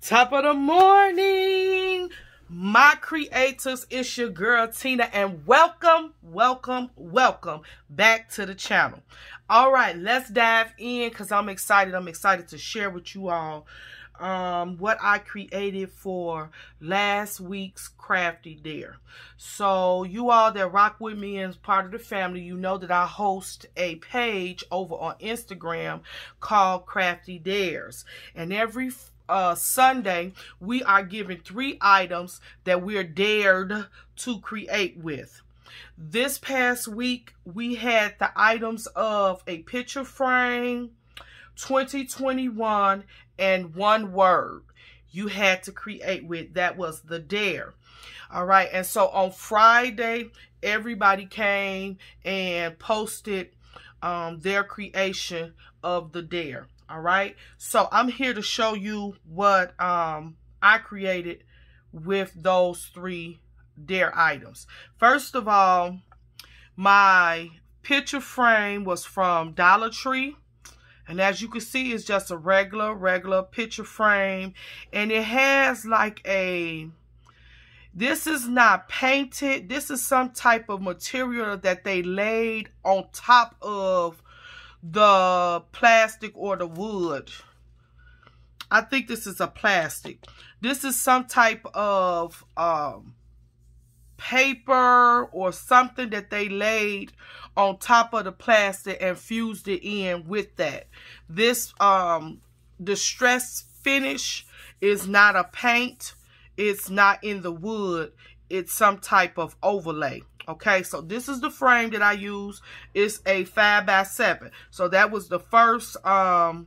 Top of the morning, my creators. It's your girl Tina, and welcome back to the channel. All right, let's dive in because I'm excited. I'm excited to share with you all what I created for last week's Crafty Dare. So you all that rock with me as part of the family, you know that I host a page over on Instagram called Crafty Dares, and every Sunday we are given 3 items that we're dared to create with. This past week we had the items of a picture frame, 2021, and 1 word you had to create with. That was the dare. All right, and so on Friday everybody came and posted their creation of the dare. All right, so I'm here to show you what I created with those 3 dare items. First of all, my picture frame was from Dollar Tree, and as you can see, it's just a regular picture frame, and it has like this is not painted. This is some type of material that they laid on top of the plastic or the wood. I think this is a plastic. This is some type of paper or something that they laid on top of the plastic and fused it in with that. This distress finish is not a paint. It's not in the wood. It's some type of overlay. Okay, so this is the frame that I use. It's a 5x7. So that was the first item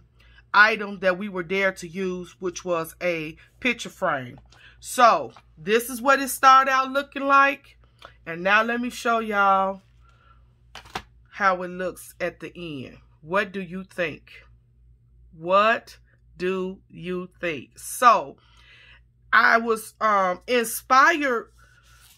that we were dared to use, which was a picture frame. So this is what it started out looking like. And now let me show y'all how it looks at the end. What do you think? What do you think? So I was inspired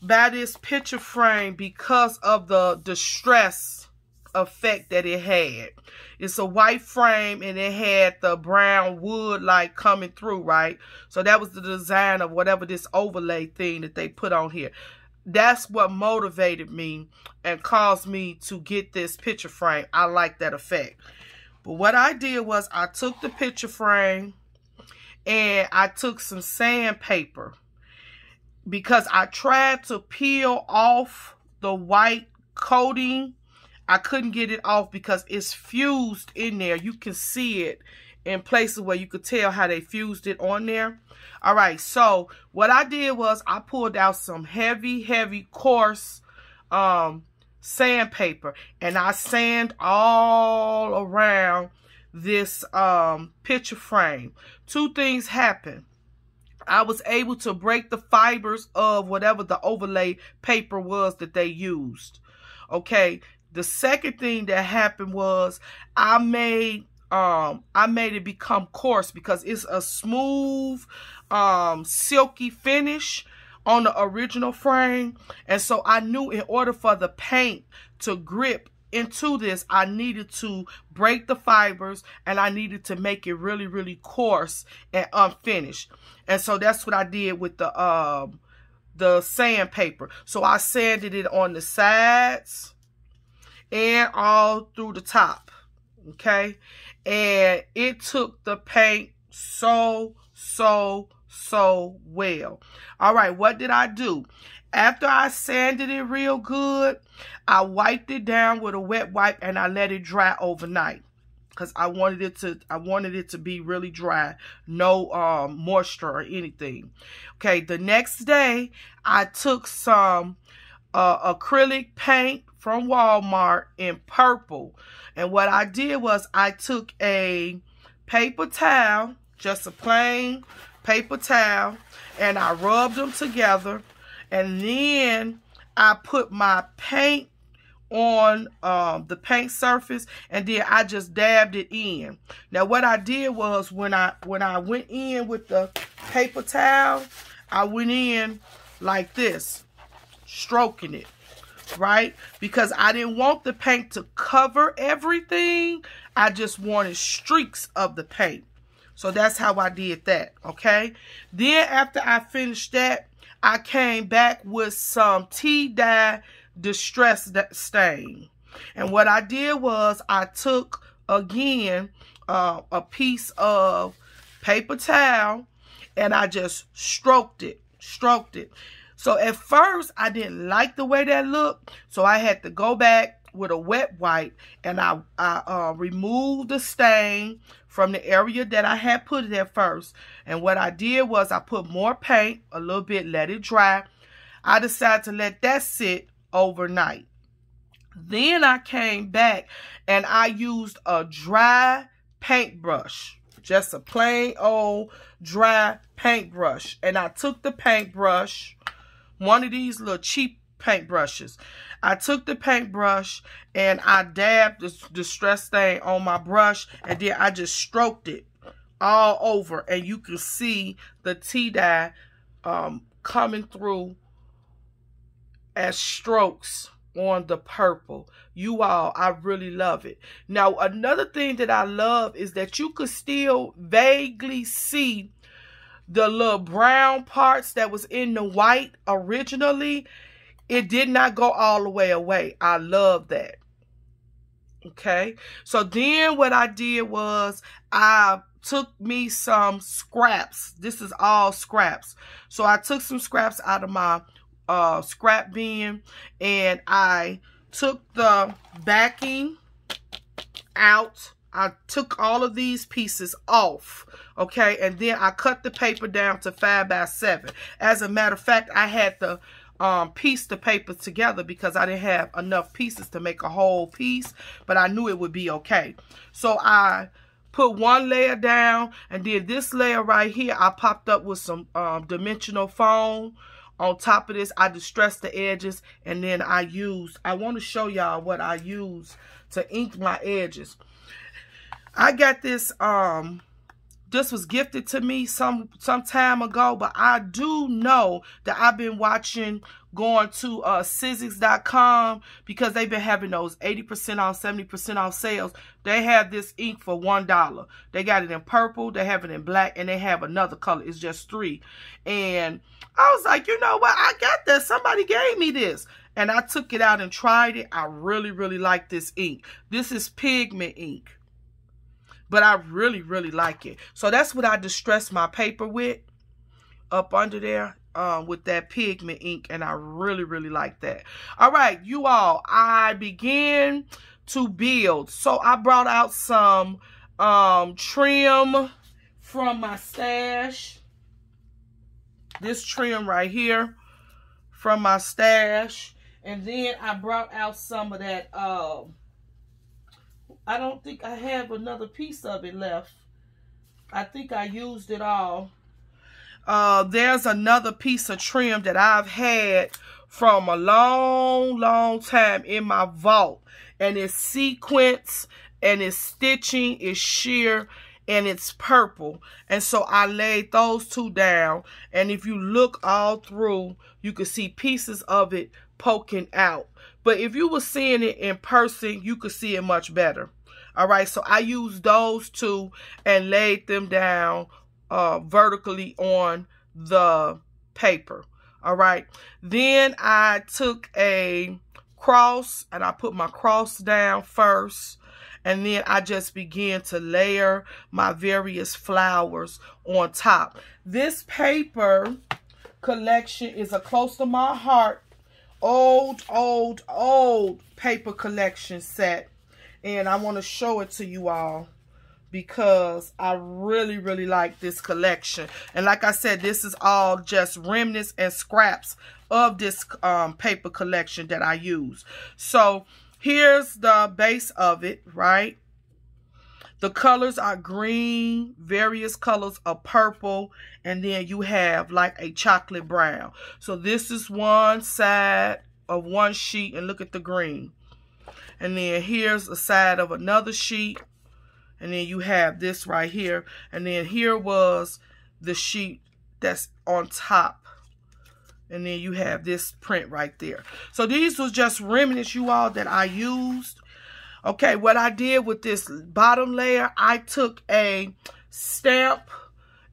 by this picture frame because of the distress effect that it had. It's a white frame and it had the brown wood like coming through, right? So that was the design of whatever this overlay thing that they put on here. That's what motivated me and caused me to get this picture frame. I like that effect. But what I did was I took the picture frame and I took some sandpaper, because I tried to peel off the white coating. I couldn't get it off because it's fused in there. You can see it in places where you could tell how they fused it on there. All right, so what I did was I pulled out some heavy, coarse sandpaper, and I sand all around this picture frame. 2 things happened. I was able to break the fibers of whatever the overlay paper was that they used. Okay. The second thing that happened was I made it become coarse because it's a smooth, silky finish on the original frame. And so I knew in order for the paint to grip into this, I needed to break the fibers and I needed to make it really coarse and unfinished. And so that's what I did with the sandpaper. So I sanded it on the sides and all through the top. Okay, and it took the paint so well. All right, what did I do? After I sanded it real good, I wiped it down with a wet wipe and I let it dry overnight because I wanted it to be really dry, no moisture or anything. Okay, the next day I took some acrylic paint from Walmart in purple, and what I did was I took a paper towel, just a plain paper towel, and I rubbed them together. And then I put my paint on the paint surface, and then I just dabbed it in. Now what I did was when I went in with the paper towel, I went in like this, stroking it, right? Because I didn't want the paint to cover everything. I just wanted streaks of the paint. So that's how I did that, okay? Then after I finished that, I came back with some tea dye distress stain. And what I did was I took, again, a piece of paper towel and I just stroked it. So at first, I didn't like the way that looked. So I had to go back with a wet wipe and I removed the stain from the area that I had put it at first. And what I did was I put more paint, a little bit, let it dry. I decided to let that sit overnight. Then I came back and I used a dry paintbrush. Just a plain old dry paintbrush. And I took the paintbrush, one of these little cheap paintbrushes. I took the paintbrush and I dabbed the distress stain on my brush, and then I just stroked it all over, and you can see the tea dye coming through as strokes on the purple. You all, I really love it. Now, another thing that I love is that you could still vaguely see the little brown parts that was in the white originally. It did not go all the way away. I love that. Okay. So then what I did was I took me some scraps. This is all scraps. So I took some scraps out of my scrap bin, and I took the backing out. I took all of these pieces off, okay, and then I cut the paper down to 5 by 7. As a matter of fact, I had to piece the paper together because I didn't have enough pieces to make a whole piece, but I knew it would be okay. So I put one layer down, and then this layer right here, I popped up with some dimensional foam. On top of this, I distressed the edges, and then I want to show y'all what I used to ink my edges. I got this, this was gifted to me some time ago, but I do know that I've been going to Sizzix.com because they've been having those 80% off, 70% off sales. They have this ink for $1. They got it in purple, they have it in black, and they have another color. It's just $3. And I was like, you know what? I got this. Somebody gave me this. And I took it out and tried it. I really, really like this ink. This is pigment ink, but I really, really like it. So that's what I distressed my paper with up under there with that pigment ink, and I really, really like that. All right, you all, I began to build. So I brought out some trim from my stash. This trim right here from my stash. And then I brought out some of that, I don't think I have another piece of it left. I think I used it all. There's another piece of trim that I've had from a long, long time in my vault. And it's sequins, and it's stitching, it's sheer, and it's purple. And so I laid those two down. And if you look all through, you can see pieces of it poking out. But if you were seeing it in person, you could see it much better. All right, so I used those two and laid them down vertically on the paper. All right, then I took a cross and I put my cross down first, and then I just began to layer my various flowers on top. This paper collection is a close to my heart, old paper collection set. And I want to show it to you all because I really, really like this collection. And like I said, this is all just remnants and scraps of this paper collection that I use. So here's the base of it, right? The colors are green, various colors of purple, and then you have like a chocolate brown. So this is one side of one sheet, and look at the green. And then here's a side of another sheet. And then you have this right here. And then here was the sheet that's on top. And then you have this print right there. So these was just remnants, you all, that I used. Okay, what I did with this bottom layer, I took a stamp,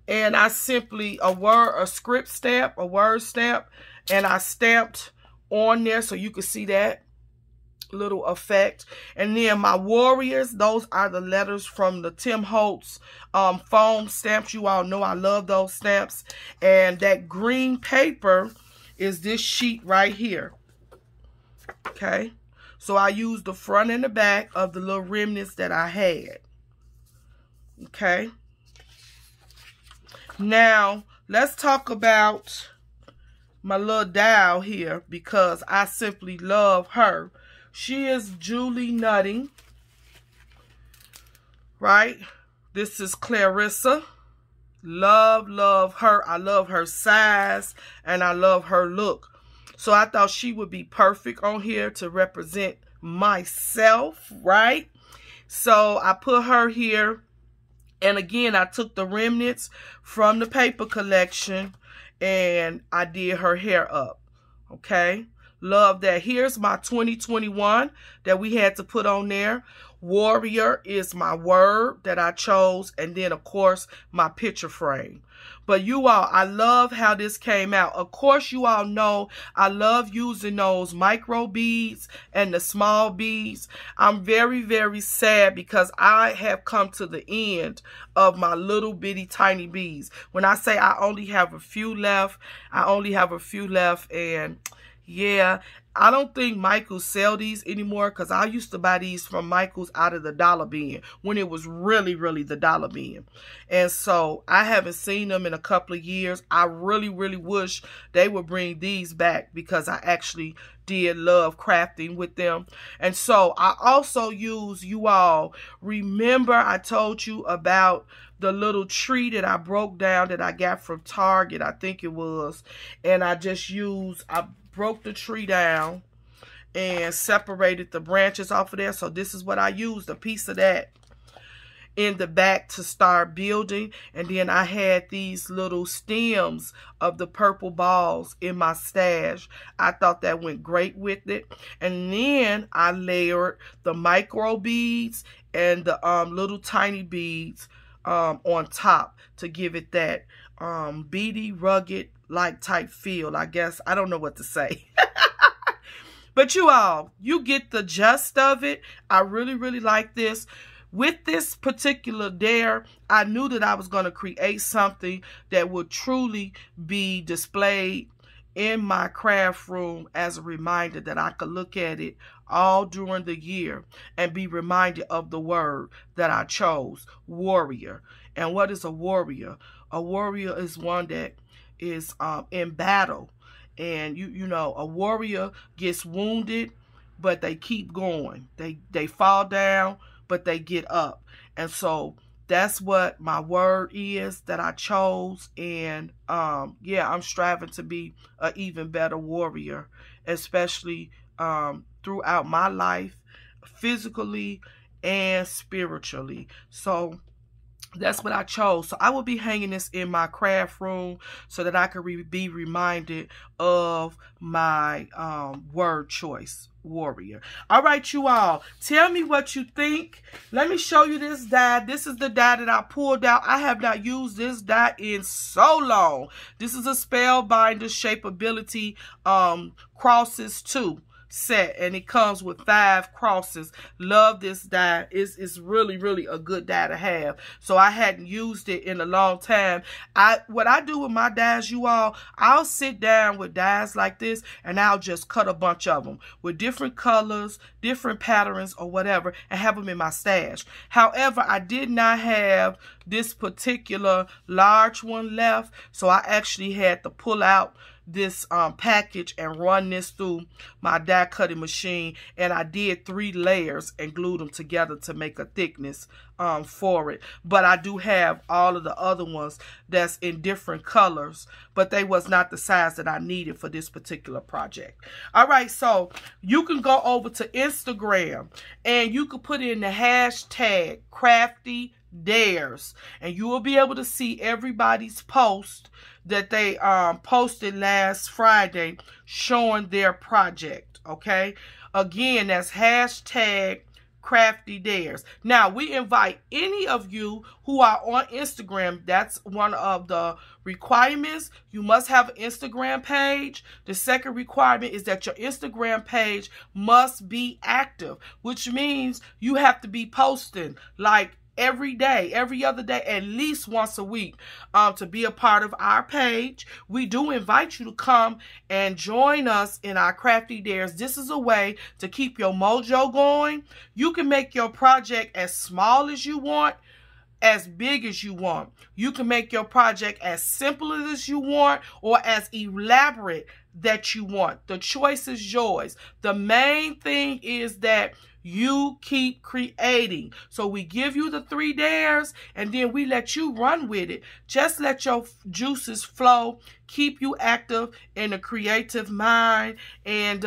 and I simply, a script stamp, a word stamp, and I stamped on there so you can see that little effect. And then my warriors, those are the letters from the Tim Holtz foam stamps. You all know I love those stamps. And that green paper is this sheet right here. Okay, so I used the front and the back of the little remnants that I had. Okay, now let's talk about my little doll here, because I simply love her. She is Julie Nutting, right? This is Clarissa. Love her. I love her size, and I love her look. So I thought she would be perfect on here to represent myself, right? So I put her here. And again, I took the remnants from the paper collection and I did her hair up. Okay? Love that. Here's my 2021 that we had to put on there. Warrior is my word that I chose. And then, of course, my picture frame. But you all, I love how this came out. Of course, you all know I love using those micro beads and the small beads. I'm very, very sad because I have come to the end of my little bitty tiny beads. When I say I only have a few left, I only have a few left. And yeah, I don't think Michaels sell these anymore, because I used to buy these from Michaels out of the dollar bin when it was really, really the dollar bin. And so I haven't seen them in a couple of years. I really, really wish they would bring these back, because I actually did love crafting with them. And so I also use, you all remember I told you about the little tree that I broke down that I got from Target, I think it was. And I just used, I broke the tree down and separated the branches off of there. So this is what I used, a piece of that in the back to start building. And then I had these little stems of the purple balls in my stash. I thought that went great with it. And then I layered the micro beads and the little tiny beads on top to give it that beady, rugged, like type feel, I guess. I don't know what to say. But you all, you get the gist of it. I really, really like this. With this particular dare, I knew that I was going to create something that would truly be displayed in my craft room as a reminder that I could look at it all during the year and be reminded of the word that I chose, warrior. And what is a warrior? A warrior is one that is in battle. And you know, a warrior gets wounded, but they keep going. They fall down, but they get up. And so that's what my word is that I chose. And yeah, I'm striving to be an even better warrior, especially throughout my life, physically and spiritually. So that's what I chose. So I will be hanging this in my craft room so that I can be reminded of my word choice, warrior. All right, you all. Tell me what you think. Let me show you this die. This is the die that I pulled out. I have not used this die in so long. This is a Spellbinder Shapeability Crosses 2 set, and it comes with 5 crosses. Love this die. It's really, really a good die to have. So I hadn't used it in a long time. What I do with my dies, you all, I'll sit down with dies like this and I'll just cut a bunch of them with different colors, different patterns or whatever, and have them in my stash. However, I did not have this particular large one left, so I actually had to pull out this package and run this through my die cutting machine, and I did 3 layers and glued them together to make a thickness for it. But I do have all of the other ones that's in different colors, but they was not the size that I needed for this particular project. All right, so you can go over to Instagram and you can put in the hashtag Crafty Dares, and you will be able to see everybody's post that they posted last Friday showing their project. Okay, again, that's hashtag Crafty Dares. Now, we invite any of you who are on Instagram. That's one of the requirements. You must have an Instagram page. The second requirement is that your Instagram page must be active, which means you have to be posting like every day, every other day, at least once a week, to be a part of our page. We do invite you to come and join us in our Crafty Dares. This is a way to keep your mojo going. You can make your project as small as you want, as big as you want. You can make your project as simple as you want or as elaborate that you want. The choice is yours. The main thing is that you keep creating. So we give you the 3 dares and then we let you run with it. Just let your juices flow. Keep you active in a creative mind. And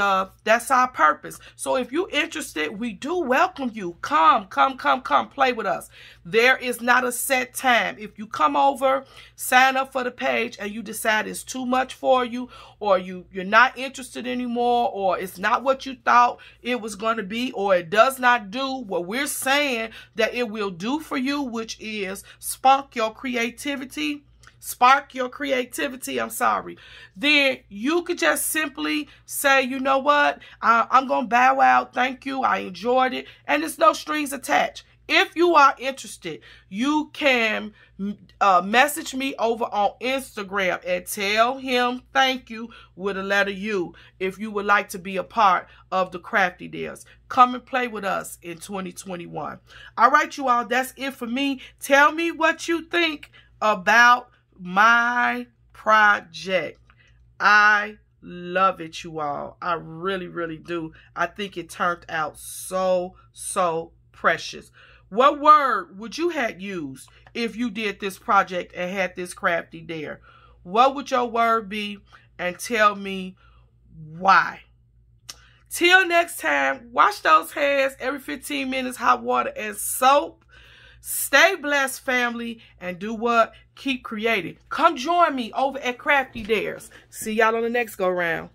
that's our purpose. So if you're interested, we do welcome you. Come play with us. There is not a set time. If you come over, sign up for the page and you decide it's too much for you, or you're not interested anymore, or it's not what you thought it was going to be, or it does not do what we're saying that it will do for you, which is spark your creativity, then you could just simply say, you know what, I'm going to bow out. Thank you. I enjoyed it. And there's no strings attached. If you are interested, you can message me over on Instagram and tell him thank you with a letter U if you would like to be a part of the Crafty Dares. Come and play with us in 2021. All right, you all, that's it for me. Tell me what you think about my project. I love it, you all. I really, really do. I think it turned out so precious. What word would you have used if you did this project and had this Crafty Dare? What would your word be? And tell me why. Till next time, wash those hands every 15 minutes, hot water and soap. Stay blessed, family, and do what? Keep creating. Come join me over at Crafty Dares. See y'all on the next go round.